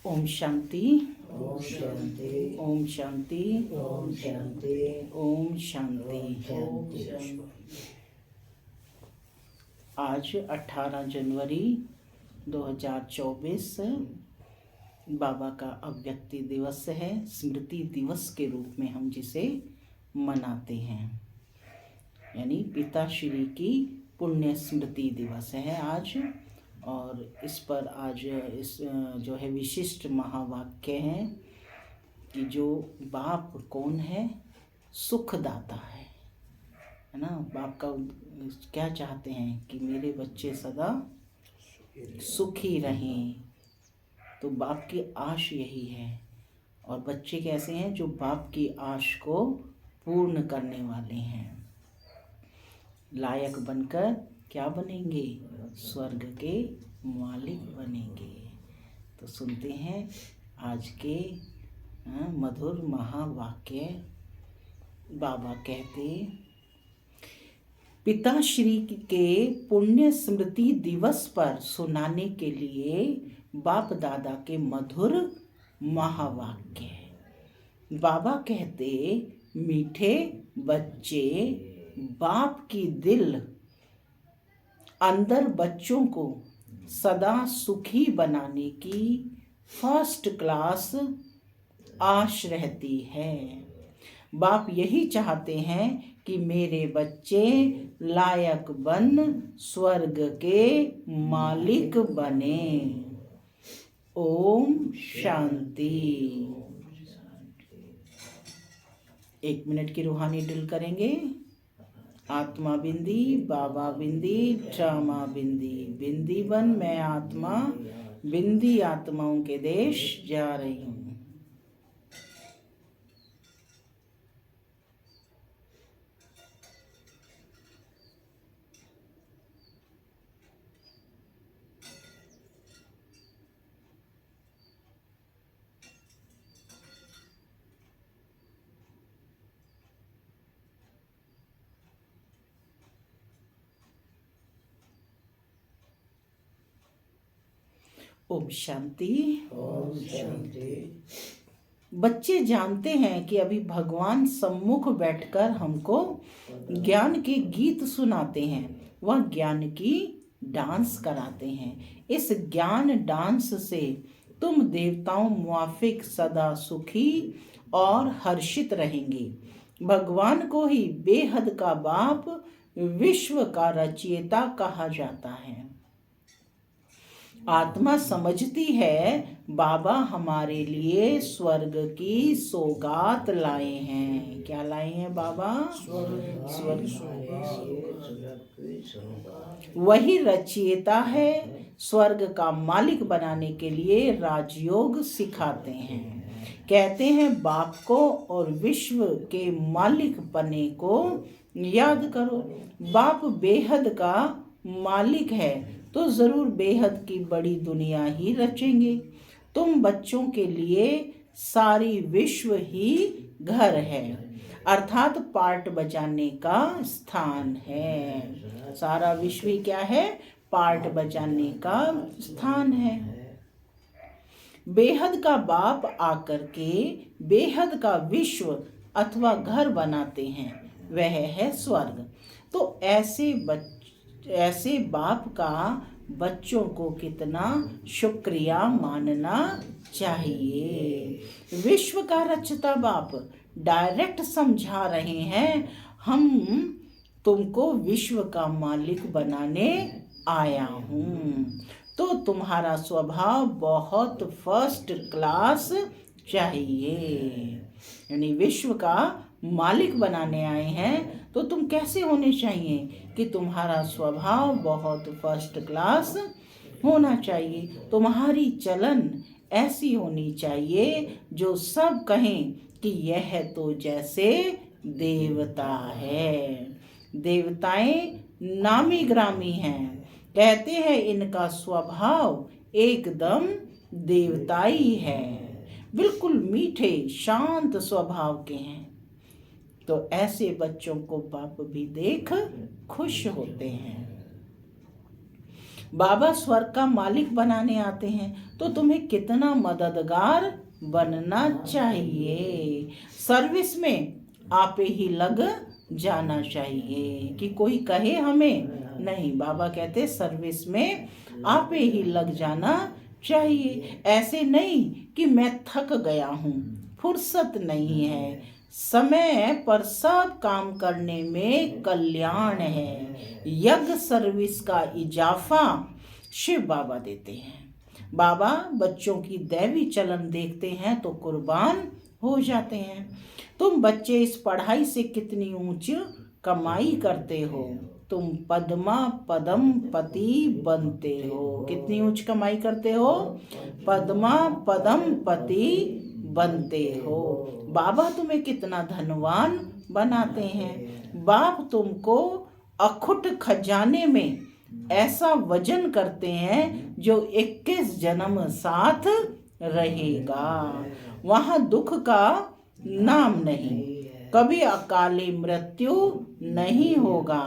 ओम शांति। ओम शांति। ओम शांति। ओम शांति। ओम शांति। ओम शांति। आज 18 जनवरी 2024 बाबा का अव्यक्ति दिवस है। स्मृति दिवस के रूप में हम जिसे मनाते हैं, यानी पिताश्री की पुण्य स्मृति दिवस है आज। और इस पर आज इस जो है विशिष्ट महावाक्य है कि जो बाप कौन है, सुखदाता है ना। बाप का क्या चाहते हैं कि मेरे बच्चे सदा सुखी रहें, तो बाप की आश यही है। और बच्चे कैसे हैं, जो बाप की आश को पूर्ण करने वाले हैं। लायक बनकर क्या बनेंगे, स्वर्ग के मालिक बनेंगे। तो सुनते हैं आज के मधुर महावाक्य। बाबा कहते, पिताश्री के पुण्य स्मृति दिवस पर सुनाने के लिए बाप दादा के मधुर महावाक्य। बाबा कहते, मीठे बच्चे, बाप की दिल अंदर बच्चों को सदा सुखी बनाने की फर्स्ट क्लास आश रहती है। बाप यही चाहते हैं कि मेरे बच्चे लायक बन स्वर्ग के मालिक बने। ओम शांति। 1 मिनट की रूहानी ड्रिल करेंगे। आत्मा बिंदी, बाबा बिंदी, ट्रामा बिंदी। बिंदी बन मैं आत्मा, बिंदी आत्माओं के देश जा रही हूँ। ओम शांति। ओम शांति। बच्चे जानते हैं कि अभी भगवान सम्मुख बैठकर हमको ज्ञान के गीत सुनाते हैं, वह ज्ञान की डांस कराते हैं। इस ज्ञान डांस से तुम देवताओं मुआफिक सदा सुखी और हर्षित रहेंगे। भगवान को ही बेहद का बाप, विश्व का रचयिता कहा जाता है। आत्मा समझती है बाबा हमारे लिए स्वर्ग की सौगात लाए हैं। क्या लाए हैं बाबा? स्वर्ग। वही रचयिता है। स्वर्ग का मालिक बनाने के लिए राजयोग सिखाते हैं। कहते हैं बाप को और विश्व के मालिक बने को याद करो। बाप बेहद का मालिक है तो जरूर बेहद की बड़ी दुनिया ही रचेंगे। तुम बच्चों के लिए सारी विश्व ही घर है, अर्थात पार्ट बजाने का स्थान है। सारा विश्व ही क्या है? पार्ट बजाने का स्थान है। बेहद का बाप आकर के बेहद का विश्व अथवा घर बनाते हैं, वह है स्वर्ग। तो ऐसे बाप का बच्चों को कितना शुक्रिया मानना चाहिए। विश्व का रचता बाप डायरेक्ट समझा रहे हैं, हम तुमको विश्व का मालिक बनाने आया हूँ। तो तुम्हारा स्वभाव बहुत फर्स्ट क्लास चाहिए। यानी विश्व का मालिक बनाने आए हैं तो तुम कैसे होने चाहिए कि तुम्हारा स्वभाव बहुत फर्स्ट क्लास होना चाहिए। तुम्हारी चलन ऐसी होनी चाहिए जो सब कहें कि यह तो जैसे देवता है। देवताएं नामी ग्रामी हैं, कहते हैं इनका स्वभाव एकदम देवताई है। बिल्कुल मीठे शांत स्वभाव के हैं। तो ऐसे बच्चों को बाप भी देख खुश होते हैं। बाबा स्वर्ग का मालिक बनाने आते हैं तो तुम्हें कितना मददगार बनना चाहिए। सर्विस में आपे ही लग जाना चाहिए कि कोई कहे हमें नहीं। बाबा कहते सर्विस में आपे ही लग जाना चाहिए। ऐसे नहीं कि मैं थक गया हूँ, फुर्सत नहीं है। समय पर सब काम करने में कल्याण है। यज्ञ सर्विस का इजाफा शिव बाबा देते हैं। बाबा बच्चों की दैवी चलन देखते हैं तो कुर्बान हो जाते हैं। तुम बच्चे इस पढ़ाई से कितनी ऊंच कमाई करते हो। तुम पद्मा पदम पति बनते हो। कितनी ऊंच कमाई करते हो? पद्मा पदम पति बनते हो। बाबा तुम्हें कितना धनवान बनाते हैं। बाप तुमको अखुट खजाने में ऐसा वजन करते हैं जो 21 जन्म साथ रहेगा। वहां दुख का नाम नहीं, कभी अकाली मृत्यु नहीं होगा।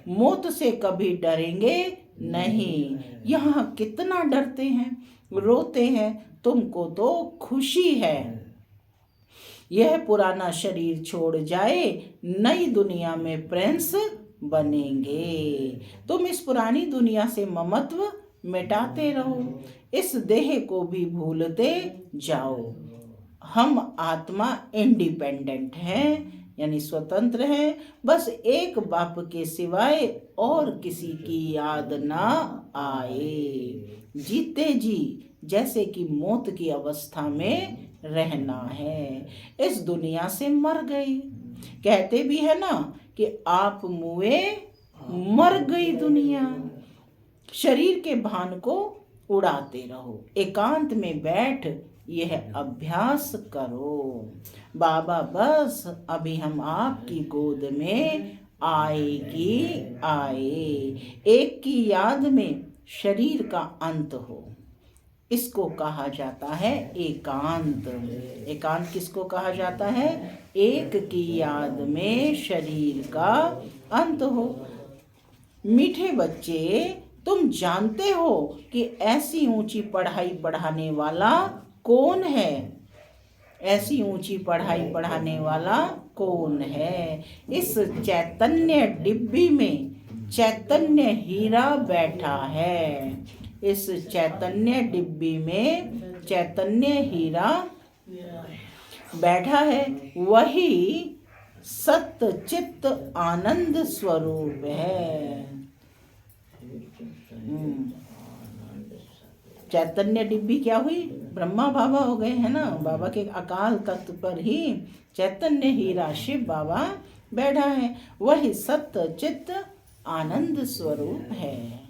मौत से कभी डरेंगे नहीं। यहाँ कितना डरते हैं, रोते हैं, तुमको तो खुशी है। यह पुराना शरीर छोड़ जाए, नई दुनिया में प्रिंस बनेंगे। तुम इस पुरानी दुनिया से ममत्व मिटाते रहो, इस देह को भी भूलते जाओ। हम आत्मा इंडिपेंडेंट हैं, यानी स्वतंत्र है। बस एक बाप के सिवाय और किसी की याद ना आए। जीते जी जैसे कि मौत की अवस्था में रहना है। इस दुनिया से मर गई। कहते भी है ना कि आप मुए मर गई दुनिया। शरीर के भान को उड़ाते रहो, एकांत में बैठ यह अभ्यास करो। बाबा बस अभी हम आपकी गोद में आएगी आए। एक की याद में शरीर का अंत हो, इसको कहा जाता है एकांत। एकांत किसको कहा जाता है? एक की याद में शरीर का अंत हो। मीठे बच्चे, तुम जानते हो कि ऐसी ऊंची पढ़ाई पढ़ाने वाला कौन है? ऐसी ऊंची पढ़ाई पढ़ाने वाला कौन है? इस चैतन्य डिब्बी में चैतन्य हीरा बैठा है। इस चैतन्य डिब्बी में चैतन्य हीरा बैठा है। वही सत्य चित्त आनंद स्वरूप है। चैतन्य डिब्बी क्या हुई? ब्रह्मा बाबा हो गए हैं ना। बाबा के अकाल तख्त पर ही चैतन्य हीरा शिव बाबा बैठा है। वही सत्य चित्त आनंद स्वरूप है।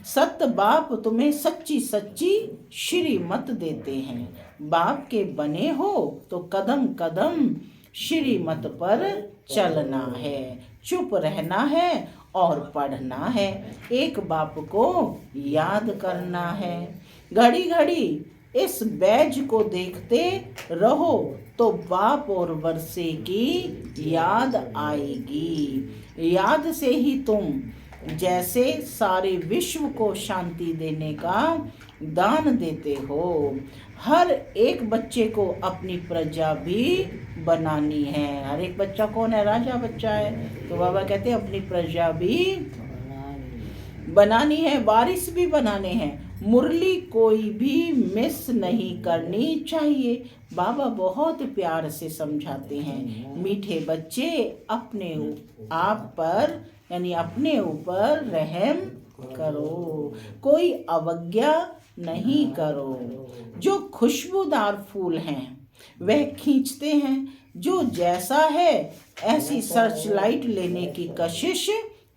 सत्य बाप तुम्हें सच्ची सच्ची श्रीमत देते हैं। बाप के बने हो तो कदम कदम श्रीमत पर चलना है, चुप रहना है और पढ़ना है। एक बाप को याद करना है। घड़ी घड़ी इस बैज को देखते रहो तो बाप और वर्षे की याद आएगी। याद से ही तुम जैसे सारे विश्व को शांति देने का दान देते हो। हर एक बच्चे को अपनी प्रजा भी बनानी है। हर एक बच्चा कौन है? राजा बच्चा है। तो बाबा कहते हैं अपनी प्रजा भी बनानी है, वारिस भी बनाने हैं। मुरली कोई भी मिस नहीं करनी चाहिए। बाबा बहुत प्यार से समझाते हैं, मीठे बच्चे अपने आप पर यानी अपने ऊपर रहम करो, कोई अवज्ञा नहीं करो। जो खुशबूदार फूल हैं वह खींचते हैं, जो जैसा है ऐसी सर्च लाइट लेने की कशिश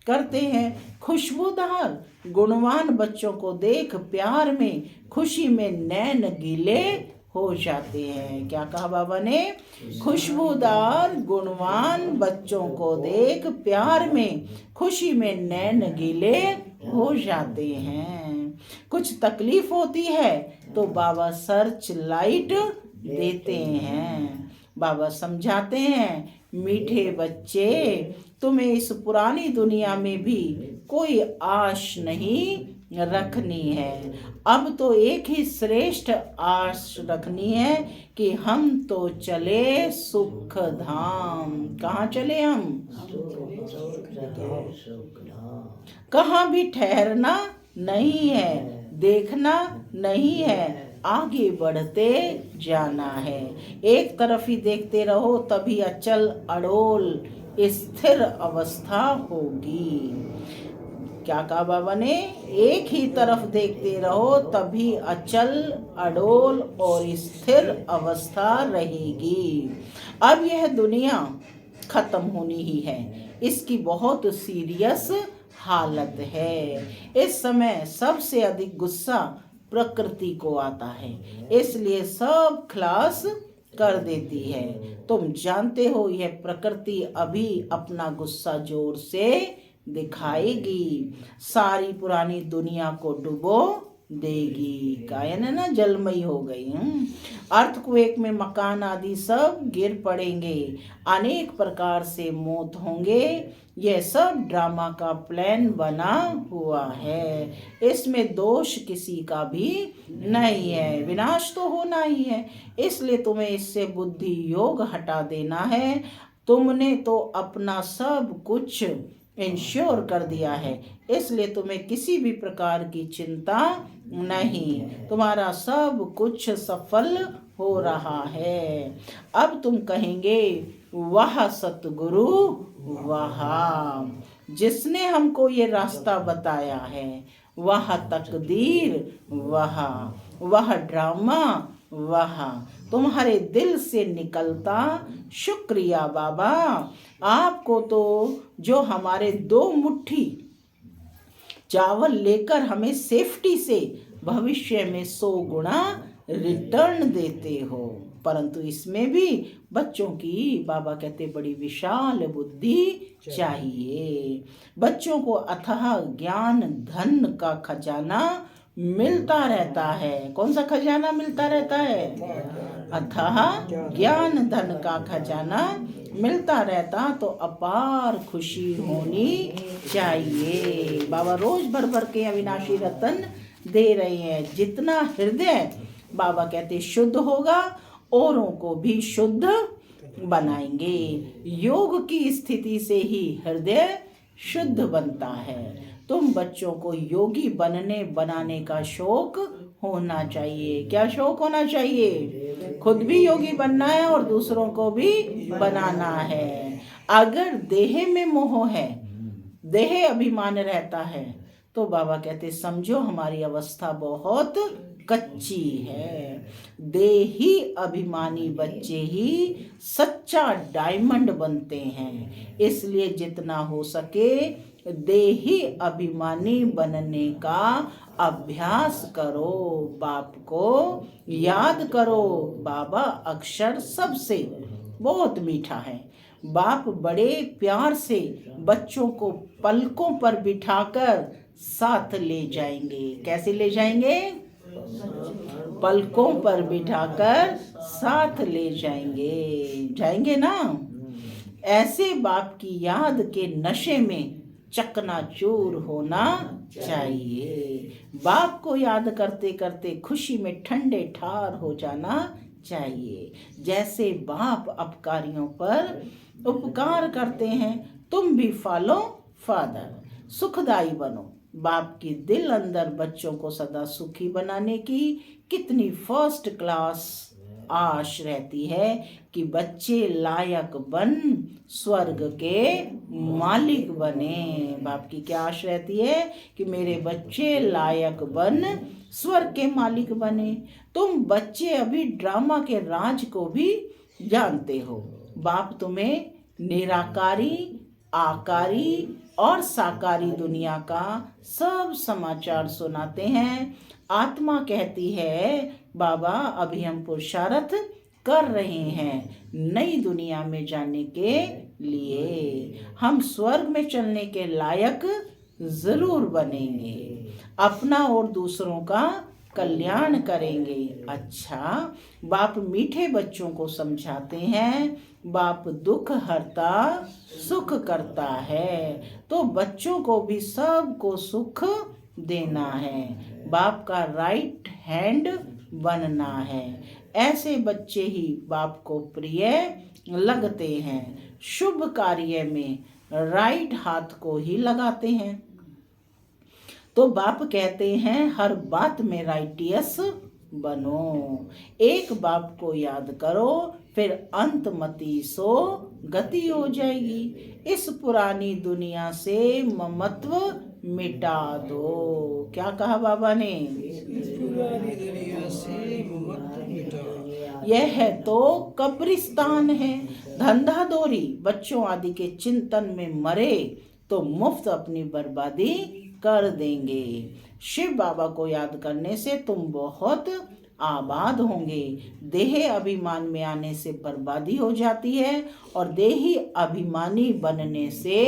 करते हैं। खुशबूदार गुणवान बच्चों को देख प्यार में खुशी में नैन गीले हो जाते हैं। क्या कहा बाबा ने? खुशबूदार गुणवान बच्चों को देख प्यार में खुशी में नैन गीले हो जाते हैं। कुछ तकलीफ होती है तो बाबा सर्च लाइट देते हैं। बाबा समझाते हैं, मीठे बच्चे तुम्हें इस पुरानी दुनिया में भी कोई आश नहीं रखनी है। अब तो एक ही श्रेष्ठ आश रखनी है कि हम तो चले सुख धाम। कहाँ चले हम? कहाँ भी ठहरना नहीं है, देखना नहीं है, आगे बढ़ते जाना है। एक तरफ ही देखते रहो तभी अचल अड़ोल स्थिर अवस्था होगी। क्या कहा बाबा ने? एक ही तरफ देखते रहो तभी अचल अड़ोल और स्थिर अवस्था रहेगी। अब यह दुनिया खत्म होनी ही है, इसकी बहुत सीरियस हालत है। इस समय सबसे अधिक गुस्सा प्रकृति को आता है, इसलिए सब खलास कर देती है। तुम जानते हो यह प्रकृति अभी अपना गुस्सा जोर से दिखाएगी, सारी पुरानी दुनिया को डुबो देगी। कायन है ना, जलमयी हो गई। अर्थक्वेक में मकान आदि सब गिर पड़ेंगे, अनेक प्रकार से मौत होंगे। यह सब ड्रामा का प्लान बना हुआ है, इसमें दोष किसी का भी नहीं है। विनाश तो होना ही है, इसलिए तुम्हें इससे बुद्धि योग हटा देना है। तुमने तो अपना सब कुछ इंश्योर कर दिया है, इसलिए तुम्हें किसी भी प्रकार की चिंता नहीं। तुम्हारा सब कुछ सफल हो रहा है। अब तुम कहेंगे वाह सतगुरु वाह, जिसने हमको ये रास्ता बताया है। वह तकदीर वाह, वह ड्रामा वाह, तुम्हारे दिल से निकलता शुक्रिया बाबा। आपको तो जो हमारे 2 मुट्ठी चावल लेकर हमें सेफ्टी से भविष्य में 100 गुना रिटर्न देते हो, परंतु इसमें भी बच्चों की, बाबा कहते, बड़ी विशाल बुद्धि चाहिए। बच्चों को अथाह ज्ञान धन का खजाना मिलता रहता है। कौन सा खजाना मिलता रहता है? अथाह ज्ञान धन का खजाना मिलता रहता तो अपार खुशी होनी चाहिए। बाबा रोज भर भर के अविनाशी रतन दे रहे हैं। जितना हृदय, बाबा कहते, शुद्ध होगा, औरों को भी शुद्ध बनाएंगे। योग की स्थिति से ही हृदय शुद्ध बनता है। तुम बच्चों को योगी बनाने का शौक होना चाहिए। क्या शौक होना चाहिए? खुद भी योगी बनना है और दूसरों को भी बनाना है। अगर देह में मोह है, देह अभिमान रहता है, तो बाबा कहते समझो हमारी अवस्था बहुत कच्ची है। देही अभिमानी बच्चे ही सच्चा डायमंड बनते हैं। इसलिए जितना हो सके देही अभिमानी बनने का अभ्यास करो। बाप को याद करो। बाबा अक्षर सबसे बहुत मीठा है। बाप बड़े प्यार से बच्चों को पलकों पर बिठाकर साथ ले जाएंगे। कैसे ले जाएंगे? पलकों पर बिठाकर साथ ले जाएंगे ना। ऐसे बाप की याद के नशे में चकनाचूर होना चाहिए। बाप को याद करते करते खुशी में ठंडे ठार हो जाना चाहिए। जैसे बाप अपकारियों पर उपकार करते हैं, तुम भी फॉलो फादर, सुखदाई बनो। बाप की दिल अंदर बच्चों को सदा सुखी बनाने की कितनी फर्स्ट क्लास आश रहती है कि बच्चे लायक बन स्वर्ग के मालिक बने। बाप की क्या आश रहती है कि मेरे बच्चे लायक बन स्वर्ग के मालिक बने। तुम बच्चे अभी ड्रामा के राज को भी जानते हो। बाप तुम्हें निराकारी, आकारी और साकारी दुनिया का सब समाचार सुनाते हैं। आत्मा कहती है बाबा अभी हम पुरुषार्थ कर रहे हैं नई दुनिया में जाने के लिए। हम स्वर्ग में चलने के लायक जरूर बनेंगे, अपना और दूसरों का कल्याण करेंगे। अच्छा, बाप मीठे बच्चों को समझाते हैं। बाप दुख हरता सुख करता है, तो बच्चों को भी सबको सुख देना है, बाप का राइट हैंड बनना है। ऐसे बच्चे ही बाप को प्रिय लगते हैं, शुभ कार्य में राइट हाथ को ही लगाते हैं। तो बाप कहते हैं हर बात में राइटियस बनो, एक बाप को याद करो, फिर अंत मति सो गति हो जाएगी। इस पुरानी दुनिया से ममत्व मिटा दो। क्या कहा बाबा ने? पुरानी दुनिया से ममत्व मिटा। यह तो कब्रिस्तान है। धंधा दोरी बच्चों आदि के चिंतन में मरे तो मुफ्त अपनी बर्बादी कर देंगे। शिव बाबा को याद करने से तुम बहुत आबाद होंगे। देह अभिमान में आने से बर्बादी हो जाती है और देही अभिमानी बनने से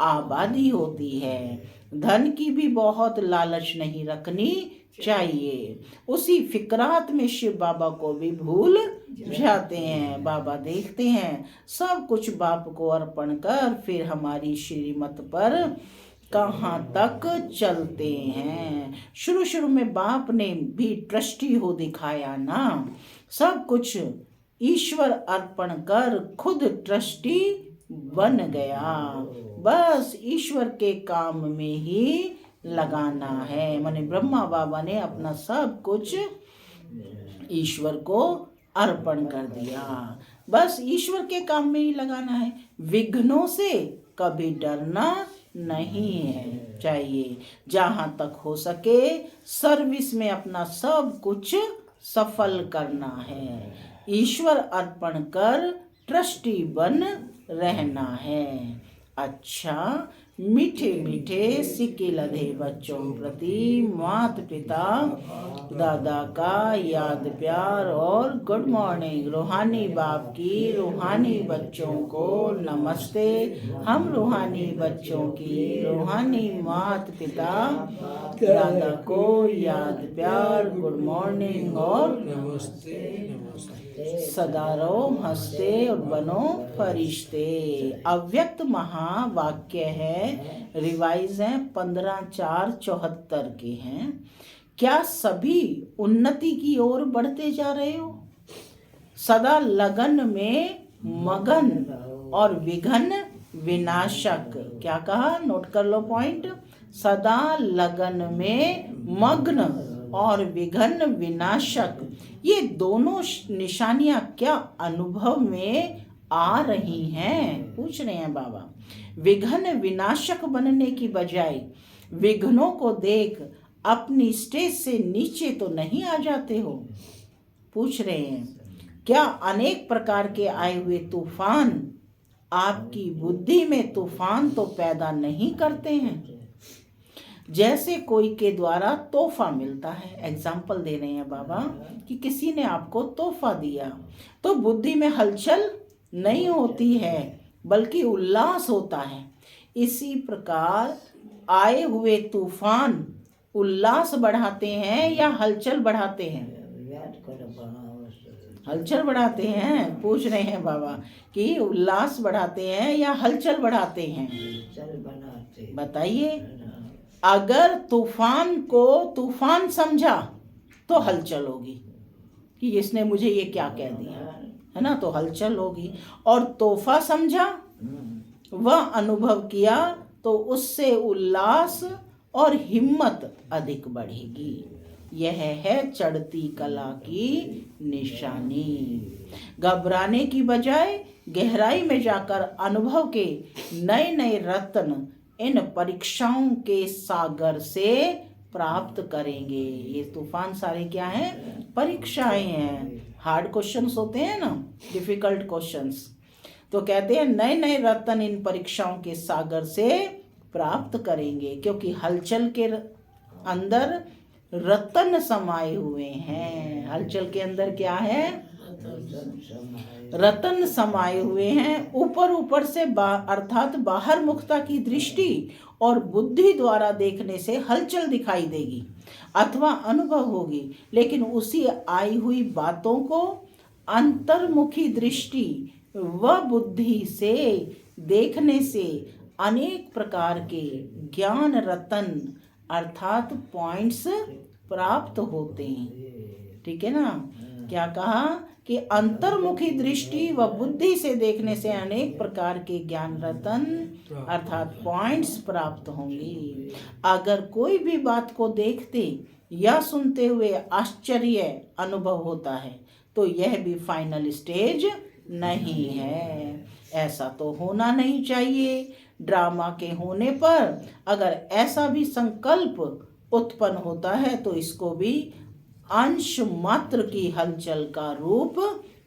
आबादी होती है। धन की भी बहुत लालच नहीं रखनी चाहिए। उसी फिक्रात में शिव बाबा को भी भूल जाते हैं। बाबा देखते हैं सब कुछ बाप को अर्पण कर फिर हमारी श्रीमत पर कहाँ तक चलते हैं। शुरू शुरू में बाप ने भी ट्रस्टी हो दिखाया ना, सब कुछ ईश्वर अर्पण कर खुद ट्रस्टी बन गया। बस ईश्वर के काम में ही लगाना है। माने ब्रह्मा बाबा ने अपना सब कुछ ईश्वर को अर्पण कर दिया, बस ईश्वर के काम में ही लगाना है। विघ्नों से कभी डरना नहीं है चाहिए। जहाँ तक हो सके सर्विस में अपना सब कुछ सफल करना है। ईश्वर अर्पण कर ट्रस्टी बन रहना है। अच्छा, मीठे मीठे सिक्के लधे बच्चों प्रति मात पिता दादा का याद प्यार और गुड मॉर्निंग। रूहानी बाप की रूहानी बच्चों को नमस्ते। हम रूहानी बच्चों की रूहानी मात पिता दादा को याद प्यार गुड मॉर्निंग और नमस्ते नमस्ते। सदा रहो हंसते और बनो फरिश्ते। अव्यक्त महावाक्य है, रिवाइज है 15/4/74 के हैं। क्या सभी उन्नति की ओर बढ़ते जा रहे हो? सदा लगन में मगन और विघ्न विनाशक। क्या कहा? नोट कर लो पॉइंट। सदा लगन में मग्न और विघ्न विनाशक, ये दोनों निशानियां क्या अनुभव में आ रही हैं? पूछ रहे हैं बाबा। विघ्न विनाशक बनने की बजाय विघ्नों को देख अपनी स्टेज से नीचे तो नहीं आ जाते हो? पूछ रहे हैं क्या अनेक प्रकार के आए हुए तूफान आपकी बुद्धि में तूफान तो पैदा नहीं करते हैं? जैसे कोई के द्वारा तोहफा मिलता है, एग्जाम्पल दे रहे हैं बाबा कि किसी ने आपको तोहफा दिया तो बुद्धि में हलचल नहीं होती है बल्कि उल्लास होता है। इसी प्रकार आए हुए तूफान उल्लास बढ़ाते हैं या हलचल बढ़ाते हैं? हलचल बढ़ाते हैं। पूछ रहे हैं बाबा कि उल्लास बढ़ाते हैं या हलचल बढ़ाते हैं? बताइए। अगर तूफान को तूफान समझा तो हलचल होगी कि इसने मुझे ये क्या कह दिया, है ना, तो हलचल होगी। और तोहफा समझा, वह अनुभव किया तो उससे उल्लास और हिम्मत अधिक बढ़ेगी। यह है चढ़ती कला की निशानी। घबराने की बजाय गहराई में जाकर अनुभव के नए नए रत्न इन परीक्षाओं के सागर से प्राप्त करेंगे। ये तूफान सारे क्या हैं? परीक्षाएं हैं। हार्ड क्वेश्चंस होते हैं ना, डिफिकल्ट क्वेश्चंस, तो कहते हैं नए नए रत्न इन परीक्षाओं के सागर से प्राप्त करेंगे, क्योंकि हलचल के अंदर रत्न समाये हुए हैं। हलचल के अंदर क्या है? रत्न समाये हुए हैं। ऊपर ऊपर से अर्थात बाहर मुखता की दृष्टि और बुद्धि द्वारा देखने से हलचल दिखाई देगी अथवा अनुभव होगी, लेकिन उसी आई हुई बातों को अंतर्मुखी दृष्टि व बुद्धि से देखने से अनेक प्रकार के ज्ञान रत्न अर्थात पॉइंट्स प्राप्त होते हैं। ठीक है ना। क्या कहा कि अंतर्मुखी दृष्टि व बुद्धि से देखने से अनेक प्रकार के ज्ञान रत्न अर्थात पॉइंट्स प्राप्त होंगे। अगर कोई भी बात को देखते या सुनते हुए आश्चर्य अनुभव होता है तो यह भी फाइनल स्टेज नहीं है। ऐसा तो होना नहीं चाहिए। ड्रामा के होने पर अगर ऐसा भी संकल्प उत्पन्न होता है तो इसको भी अंश मात्र की हलचल का रूप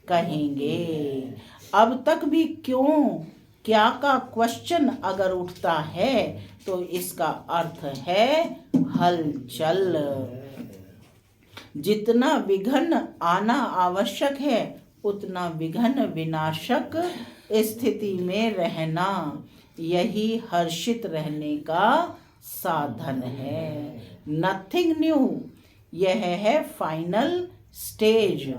कहेंगे। अब तक भी क्यों क्या का क्वेश्चन अगर उठता है तो इसका अर्थ है हलचल। जितना विघ्न आना आवश्यक है उतना विघ्न विनाशक स्थिति में रहना यही हर्षित रहने का साधन है। नथिंग न्यू, यह है फाइनल स्टेज।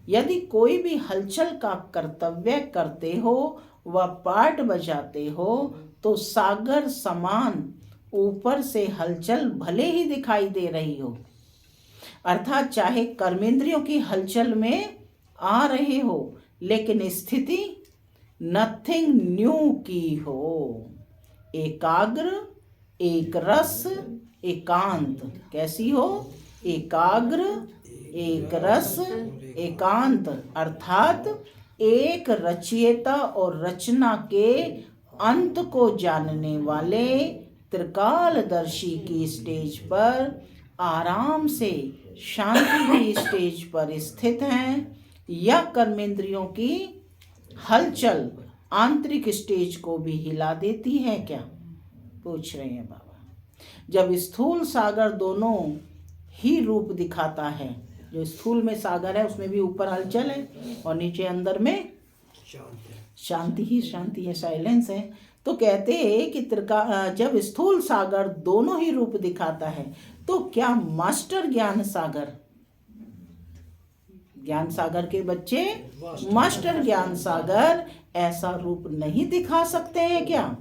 यदि कोई भी हलचल का कर्तव्य करते हो व पार्ट बजाते हो तो सागर समान ऊपर से हलचल भले ही दिखाई दे रही हो, अर्थात चाहे कर्मेंद्रियों की हलचल में आ रहे हो लेकिन स्थिति नथिंग न्यू की हो। एकाग्र, एक रस, एकांत कैसी हो? एकाग्र, एक रस, एकांत अर्थात एक रचयिता और रचना के अंत को जानने वाले त्रिकालदर्शी की स्टेज पर आराम से शांति की स्टेज पर स्थित हैं या कर्मेंद्रियों की हलचल आंतरिक स्टेज को भी हिला देती है क्या? पूछ रहे हैं बाबा। जब स्थूल सागर दोनों ही रूप दिखाता है, जो स्थूल में सागर है उसमें भी ऊपर हलचल है और नीचे अंदर में शांति ही शांति है, साइलेंस है। तो कहते हैं कि जब स्थूल सागर दोनों ही रूप दिखाता है तो क्या मास्टर ज्ञान सागर के बच्चे मास्टर ज्ञान सागर ऐसा रूप नहीं दिखा सकते हैं क्या?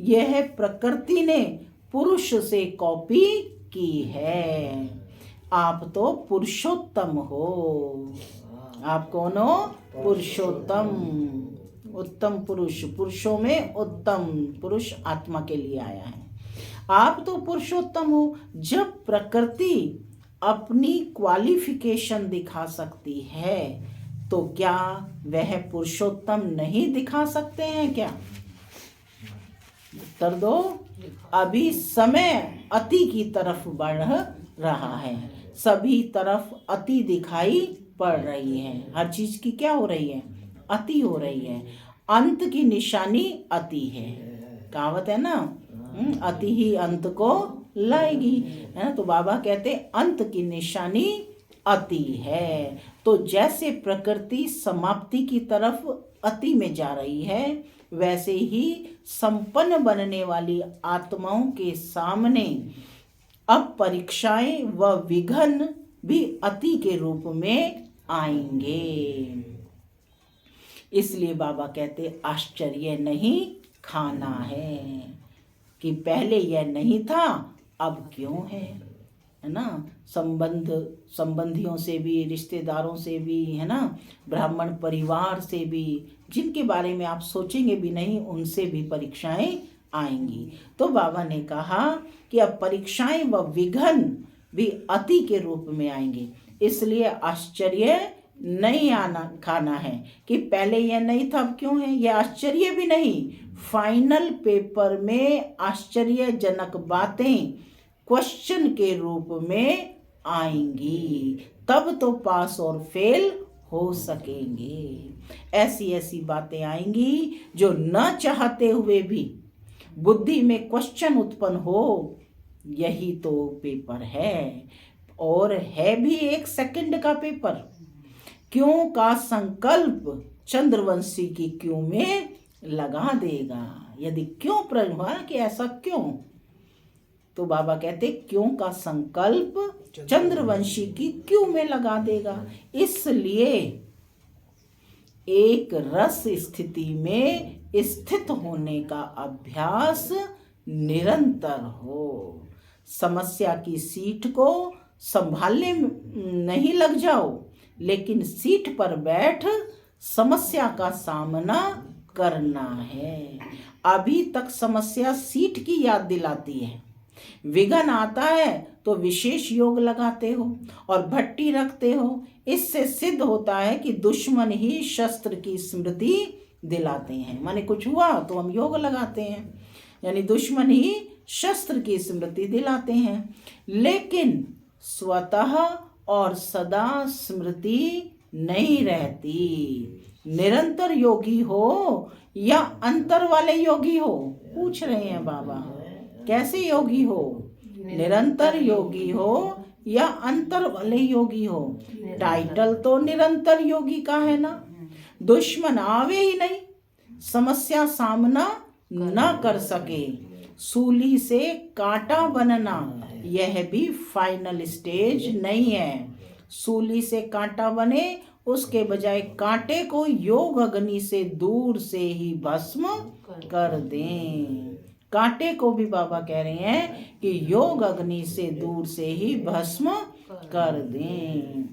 यह प्रकृति ने पुरुष से कॉपी की है। आप तो पुरुषोत्तम हो। आप कौन हो? पुरुषोत्तम, उत्तम पुरुष। पुरुषों में उत्तम पुरुष आत्मा के लिए आया है। आप तो पुरुषोत्तम हो। जब प्रकृति अपनी क्वालिफिकेशन दिखा सकती है तो क्या वह पुरुषोत्तम नहीं दिखा सकते हैं क्या? उत्तर दो। अभी समय अति की तरफ बढ़ रहा है, सभी तरफ अति दिखाई पड़ रही है। हर चीज की क्या हो रही है? अति हो रही है। अंत की निशानी अति है। कहावत है ना, अति ही अंत को लाएगी, है ना। तो बाबा कहते अंत की निशानी अति है। तो जैसे प्रकृति समाप्ति की तरफ अति में जा रही है वैसे ही संपन्न बनने वाली आत्माओं के सामने अब परीक्षाएं व विघ्न भी अति के रूप में आएंगे। इसलिए बाबा कहते आश्चर्य नहीं खाना है कि पहले यह नहीं था अब क्यों है ना। संबंधियों से भी, रिश्तेदारों से भी, है ना, ब्राह्मण परिवार से भी, जिनके बारे में आप सोचेंगे भी नहीं उनसे भी परीक्षाएं आएंगी। तो बाबा ने कहा कि अब परीक्षाएं व विघ्न भी अति के रूप में आएंगे। इसलिए आश्चर्य नहीं खाना है कि पहले यह नहीं था अब क्यों है। यह आश्चर्य भी नहीं, फाइनल पेपर में आश्चर्यजनक बातें क्वेश्चन के रूप में आएंगी, तब तो पास और फेल हो सकेंगे। ऐसी ऐसी बातें आएंगी जो न चाहते हुए भी बुद्धि में क्वेश्चन उत्पन्न हो। यही तो पेपर है, और है भी 1 सेकंड का पेपर। क्यों का संकल्प चंद्रवंशी की क्यों में लगा देगा। यदि क्यों प्रश्न हुआ कि ऐसा क्यों, तो बाबा कहते क्यों का संकल्प चंद्रवंशी की क्यों में लगा देगा। इसलिए एक रस स्थिति में स्थित होने का अभ्यास निरंतर हो। समस्या की सीट को संभालने नहीं लग जाओ, लेकिन सीट पर बैठ समस्या का सामना करना है। अभी तक समस्या सीट की याद दिलाती है। विघ्न आता है तो विशेष योग लगाते हो और भट्टी रखते हो। इससे सिद्ध होता है कि दुश्मन ही शस्त्र की स्मृति दिलाते हैं। माने कुछ हुआ तो हम योग लगाते हैं, यानी दुश्मन ही शस्त्र की स्मृति दिलाते हैं। लेकिन स्वतः और सदा स्मृति नहीं रहती। निरंतर योगी हो या अंतर वाले योगी हो, पूछ रहे हैं बाबा, कैसे योगी हो? निरंतर योगी हो या अंतर वाले योगी हो? टाइटल तो निरंतर योगी का है ना। दुश्मन आवे ही नहीं, समस्या सामना न कर सके, सूली से कांटा बनना यह भी फाइनल स्टेज नहीं है। सूली से कांटा बने, उसके बजाय कांटे को योग अग्नि से दूर से ही भस्म कर दें। कांटे को भी बाबा कह रहे हैं कि योग अग्नि से दूर से ही भस्म कर दें।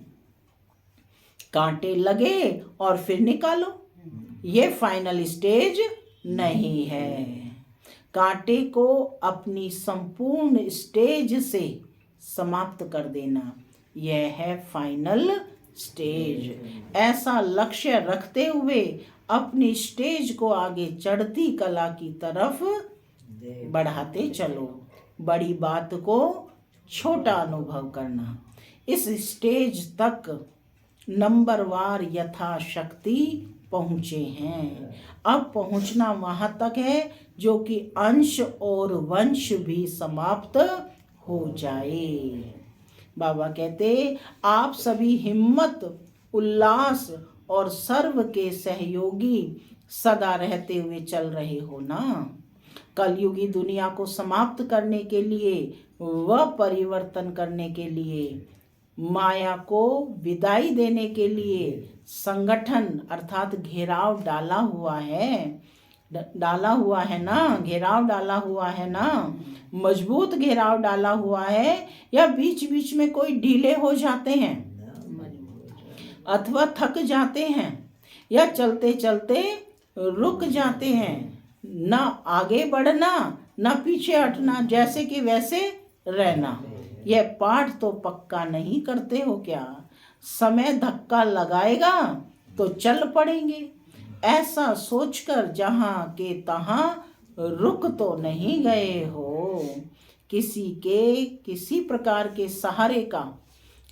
कांटे लगे और फिर निकालो, ये फाइनल स्टेज नहीं है। कांटे को अपनी संपूर्ण स्टेज से समाप्त कर देना, यह है फाइनल स्टेज। ऐसा लक्ष्य रखते हुए अपनी स्टेज को आगे चढ़ती कला की तरफ बढ़ाते चलो। बड़ी बात को छोटा अनुभव करना। इस स्टेज तक नंबरवार यथाशक्ति पहुँचे हैं। अब पहुँचना वहाँ तक है जो कि अंश और वंश भी समाप्त हो जाए। बाबा कहते, आप सभी हिम्मत, उल्लास और सर्व के सहयोगी सदा रहते हुए चल रहे हो ना। कलयुगी दुनिया को समाप्त करने के लिए व परिवर्तन करने के लिए, माया को विदाई देने के लिए संगठन अर्थात घेराव डाला हुआ है ना। घेराव डाला हुआ है ना, मजबूत घेराव डाला हुआ है, या बीच बीच में कोई ढीले हो जाते हैं अथवा थक जाते हैं, या चलते चलते रुक जाते हैं। ना आगे बढ़ना ना पीछे हटना, जैसे कि वैसे रहना। यह पाठ तो पक्का नहीं करते हो क्या? समय धक्का लगाएगा तो चल पड़ेंगे, ऐसा सोचकर जहाँ के तहाँ रुक तो नहीं गए हो। किसी प्रकार के सहारे का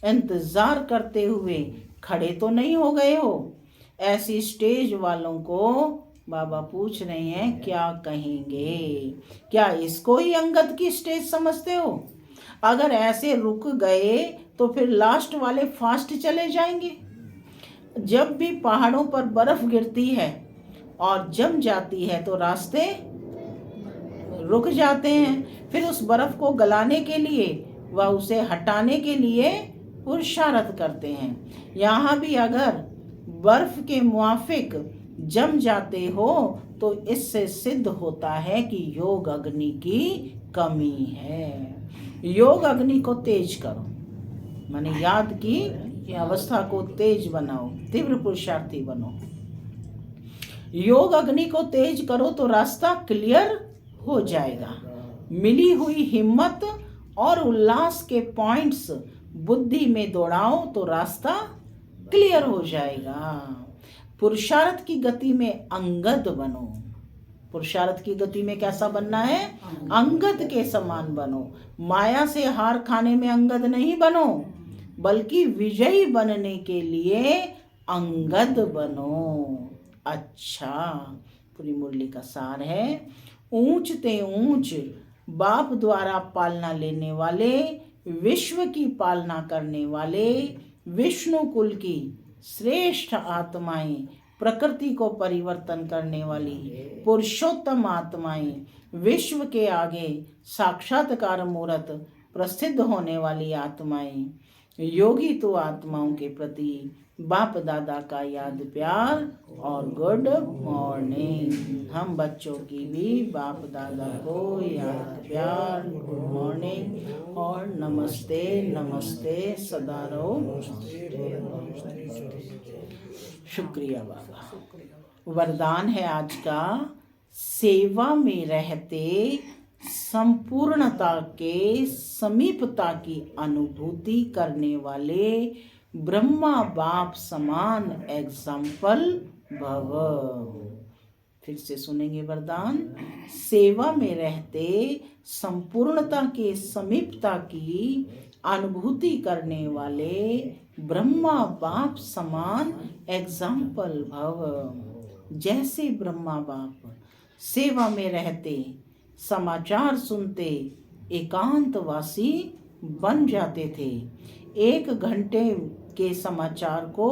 इंतजार करते हुए खड़े तो नहीं हो गए हो। ऐसी स्टेज वालों को बाबा पूछ रहे हैं, क्या कहेंगे? क्या इसको ही अंगद की स्टेज समझते हो? अगर ऐसे रुक गए तो फिर लास्ट वाले फास्ट चले जाएंगे। जब भी पहाड़ों पर बर्फ गिरती है और जम जाती है तो रास्ते रुक जाते हैं। फिर उस बर्फ को गलाने के लिए व उसे हटाने के लिए पुरुषार्थ करते हैं। यहाँ भी अगर बर्फ के मुआफिक जम जाते हो तो इससे सिद्ध होता है कि योग अग्नि की कमी है। योग अग्नि को तेज करो, माने याद की अवस्था को तेज बनाओ, तीव्र पुरुषार्थी बनो। योग अग्नि को तेज करो तो रास्ता क्लियर हो जाएगा। मिली हुई हिम्मत और उल्लास के पॉइंट्स बुद्धि में दौड़ाओ तो रास्ता क्लियर हो जाएगा। पुरुषार्थ की गति में अंगद बनो। पुरुषार्थ की गति में कैसा बनना है? अंगद के समान बनो। माया से हार खाने में अंगद नहीं बनो, बल्कि विजयी बनने के लिए अंगद बनो। अच्छा, पूरी मुरली का सार है। ऊंच ते ऊंच बाप द्वारा पालना लेने वाले, विश्व की पालना करने वाले, विष्णु कुल की श्रेष्ठ आत्माएं, प्रकृति को परिवर्तन करने वाली पुरुषोत्तम आत्माएं, विश्व के आगे साक्षात्कार मूर्त प्रसिद्ध होने वाली आत्माएं, योगी तो आत्माओं के प्रति बाप दादा का याद प्यार और गुड मॉर्निंग। हम बच्चों की भी बाप दादा को याद प्यार, गुड मॉर्निंग और नमस्ते नमस्ते सदा रहो। शुक्रिया बाबा। वरदान है आज का, सेवा में रहते संपूर्णता के समीपता की अनुभूति करने वाले ब्रह्मा बाप समान एग्जाम्पल भव। फिर से सुनेंगे वरदान। सेवा में रहते संपूर्णता के समीपता की अनुभूति करने वाले ब्रह्मा बाप समान एग्जाम्पल भव। जैसे ब्रह्मा बाप सेवा में रहते, समाचार सुनते एकांतवासी बन जाते थे। 1 घंटे के समाचार को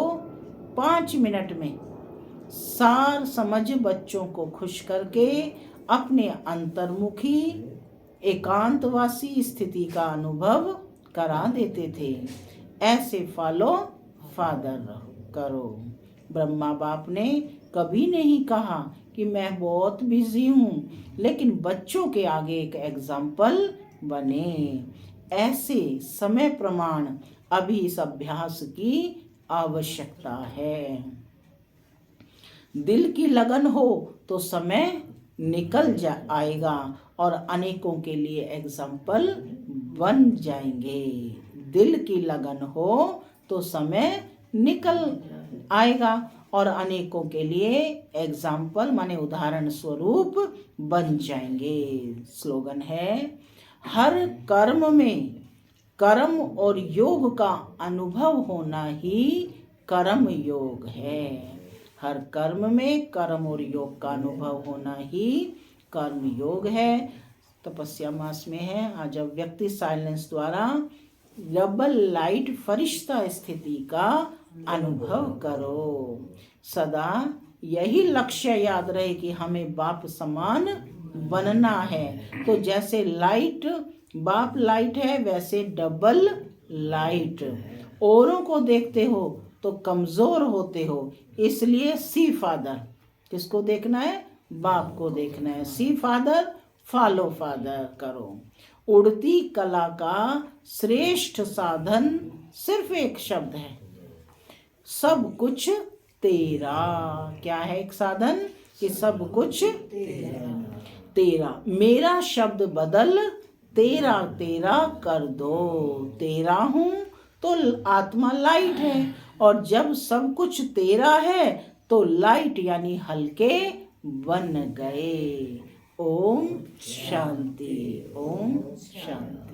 5 मिनट में सार समझ बच्चों को खुश करके अपने अंतर्मुखी एकांतवासी स्थिति का अनुभव करा देते थे। ऐसे फॉलो फादर करो। ब्रह्मा बाप ने कभी नहीं कहा कि मैं बहुत बिजी हूँ, लेकिन बच्चों के आगे एक एग्जाम्पल बने। ऐसे समय प्रमाण अभी इस अभ्यास की आवश्यकता है। दिल की लगन हो तो समय निकल आएगा और अनेकों के लिए एग्जाम्पल बन जाएंगे। दिल की लगन हो तो समय निकल आएगा और अनेकों के लिए एग्जाम्पल माने उदाहरण स्वरूप बन जाएंगे। स्लोगन है, हर कर्म में कर्म और योग का अनुभव होना ही कर्म योग है। हर कर्म में कर्म और योग का अनुभव होना ही कर्म योग है। तपस्या मास में है। आज व्यक्ति साइलेंस द्वारा डबल लाइट फरिश्ता स्थिति का अनुभव करो। सदा यही लक्ष्य याद रहे कि हमें बाप समान बनना है। तो जैसे लाइट बाप लाइट है, वैसे डबल लाइट। औरों को देखते हो तो कमजोर होते हो, इसलिए सी फादर। किसको देखना है? बाप को देखना है। सी फादर, फॉलो फादर करो। उड़ती कला का श्रेष्ठ साधन सिर्फ एक शब्द है, सब कुछ तेरा। क्या है एक साधन? कि सब कुछ तेरा। मेरा शब्द बदल तेरा तेरा कर दो। तेरा हूँ तो आत्मा लाइट है, और जब सब कुछ तेरा है तो लाइट यानी हल्के बन गए। ओम शांति, ओम शांति।